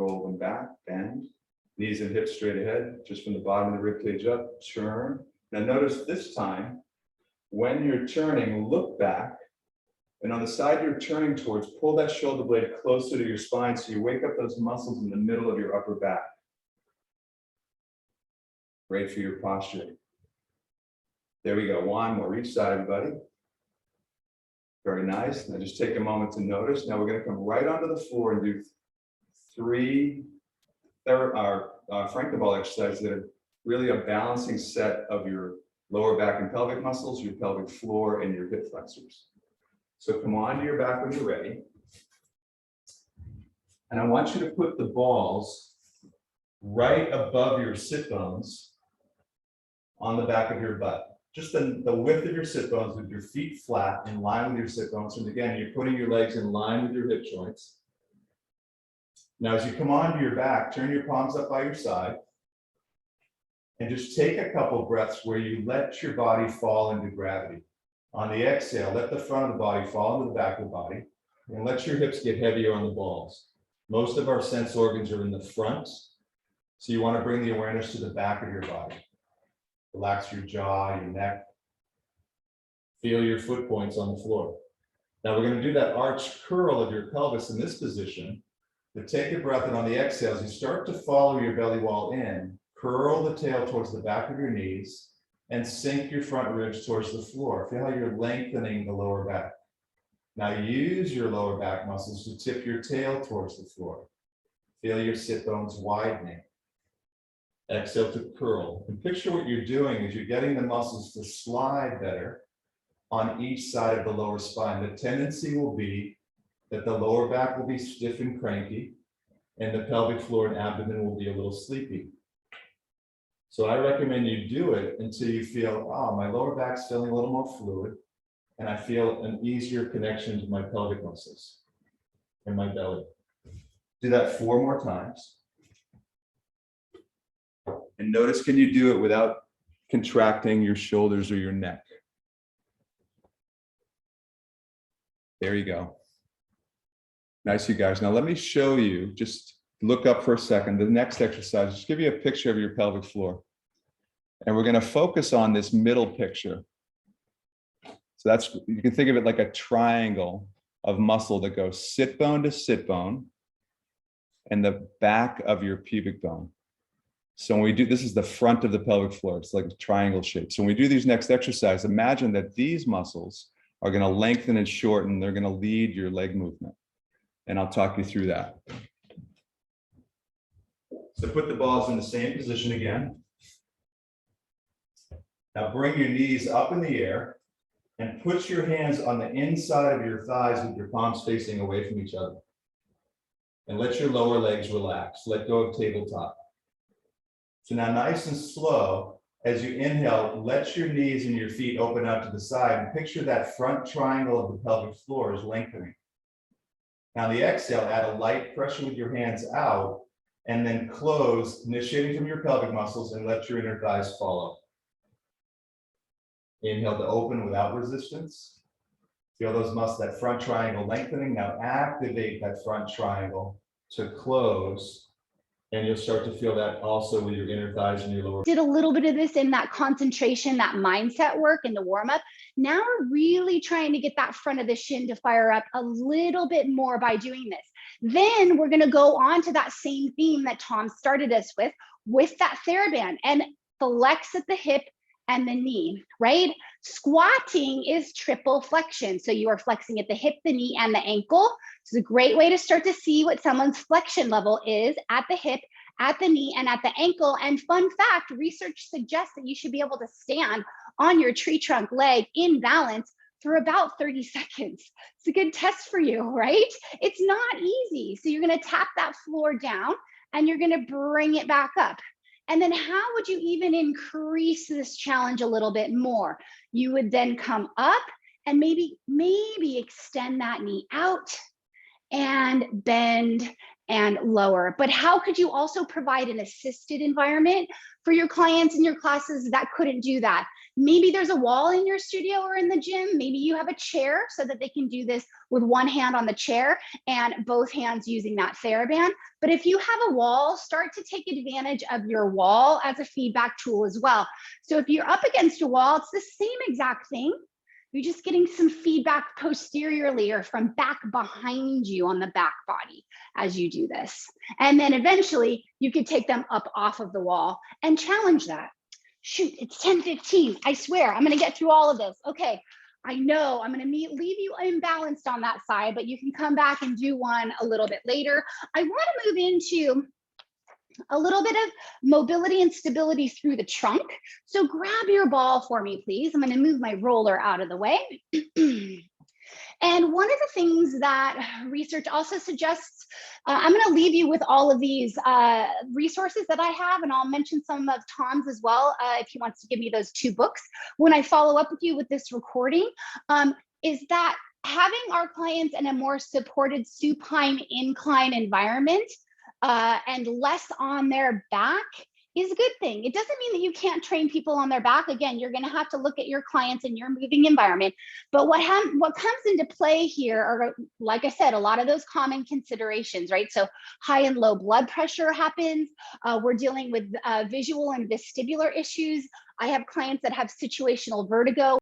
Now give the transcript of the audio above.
roll them back, bend. Knees and hips straight ahead, just from the bottom of the rib cage up, turn. Now notice this time, when you're turning, look back, and on the side you're turning towards, pull that shoulder blade closer to your spine so you wake up those muscles in the middle of your upper back. Great for your posture. There we go, one more, each side, everybody. Very nice. Now just take a moment to notice. Now we're going to come right onto the floor and do 3 Frankenball exercises that are really a balancing set of your lower back and pelvic muscles, your pelvic floor, and your hip flexors. So come on to your back when you're ready. And I want you to put the balls right above your sit bones on the back of your butt. Just the width of your sit bones with your feet flat in line with your sit bones. And again, you're putting your legs in line with your hip joints. Now, as you come onto your back, turn your palms up by your side and just take a couple breaths where you let your body fall into gravity. On the exhale, let the front of the body fall into the back of the body and let your hips get heavier on the balls. Most of our sense organs are in the front, so you want to bring the awareness to the back of your body. Relax your jaw, your neck. Feel your foot points on the floor. Now we're going to do that arch curl of your pelvis in this position. But take a breath, and on the exhale, as you start to follow your belly wall in, curl the tail towards the back of your knees and sink your front ribs towards the floor. Feel how you're lengthening the lower back. Now use your lower back muscles to tip your tail towards the floor. Feel your sit bones widening. Exhale to curl. And picture what you're doing is you're getting the muscles to slide better on each side of the lower spine. The tendency will be that the lower back will be stiff and cranky, and the pelvic floor and abdomen will be a little sleepy. So I recommend you do it until you feel, oh, my lower back's feeling a little more fluid, and I feel an easier connection to my pelvic muscles and my belly. Do that 4 more times. And notice, can you do it without contracting your shoulders or your neck? There you go. Nice, you guys. Now let me show you, just look up for a second, the next exercise. Just give you a picture of your pelvic floor. And we're going to focus on this middle picture. So that's, you can think of it like a triangle of muscle that goes sit bone to sit bone and the back of your pubic bone. So when we do, this is the front of the pelvic floor. It's like a triangle shape. So when we do these next exercise, imagine that these muscles are going to lengthen and shorten. They're going to lead your leg movement. And I'll talk you through that. So put the balls in the same position again. Now bring your knees up in the air and put your hands on the inside of your thighs with your palms facing away from each other. And let your lower legs relax. Let go of tabletop. So now nice and slow, as you inhale, let your knees and your feet open out to the side and picture that front triangle of the pelvic floor is lengthening. Now the exhale, add a light pressure with your hands out and then close, initiating from your pelvic muscles, and let your inner thighs follow. Inhale to open without resistance. Feel those muscles, that front triangle lengthening. Now activate that front triangle to close. And you'll start to feel that also with your inner thighs and your lower. Did a little bit of this in that concentration, that mindset work in the warm up. Now we're really trying to get that front of the shin to fire up a little bit more by doing this. Then we're going to go on to that same theme that Tom started us with that TheraBand, and flex at the hip and the knee, right? Squatting is triple flexion. So you are flexing at the hip, the knee, and the ankle. It's a great way to start to see what someone's flexion level is at the hip, at the knee, and at the ankle. And fun fact, research suggests that you should be able to stand on your tree trunk leg in balance for about 30 seconds. It's a good test for you, right? It's not easy. So you're going to tap that floor down and you're going to bring it back up. And then how would you even increase this challenge a little bit more? You would then come up and maybe extend that knee out and bend and lower. But how could you also provide an assisted environment for your clients in your classes that couldn't do that? Maybe there's a wall in your studio or in the gym. Maybe you have a chair so that they can do this with one hand on the chair and both hands using that TheraBand. But if you have a wall, start to take advantage of your wall as a feedback tool as well. So if you're up against a wall, it's the same exact thing. You're just getting some feedback posteriorly or from back behind you on the back body as you do this. And then eventually you could take them up off of the wall and challenge that. Shoot, it's 10:15. I swear, I'm gonna get through all of this. Okay, I know I'm gonna leave you imbalanced on that side, but you can come back and do one a little bit later. I wanna move into a little bit of mobility and stability through the trunk. So grab your ball for me, please. I'm gonna move my roller out of the way. And one of the things that research also suggests, I'm going to leave you with all of these resources that I have, and I'll mention some of Tom's as well if he wants to give me those 2 books when I follow up with you with this recording, is that having our clients in a more supported supine incline environment and less on their back is a good thing. It doesn't mean that you can't train people on their back. Again, you're going to have to look at your clients in your moving environment. But what comes into play here are, like I said, a lot of those common considerations, right? So high and low blood pressure happens. We're dealing with visual and vestibular issues. I have clients that have situational vertigo.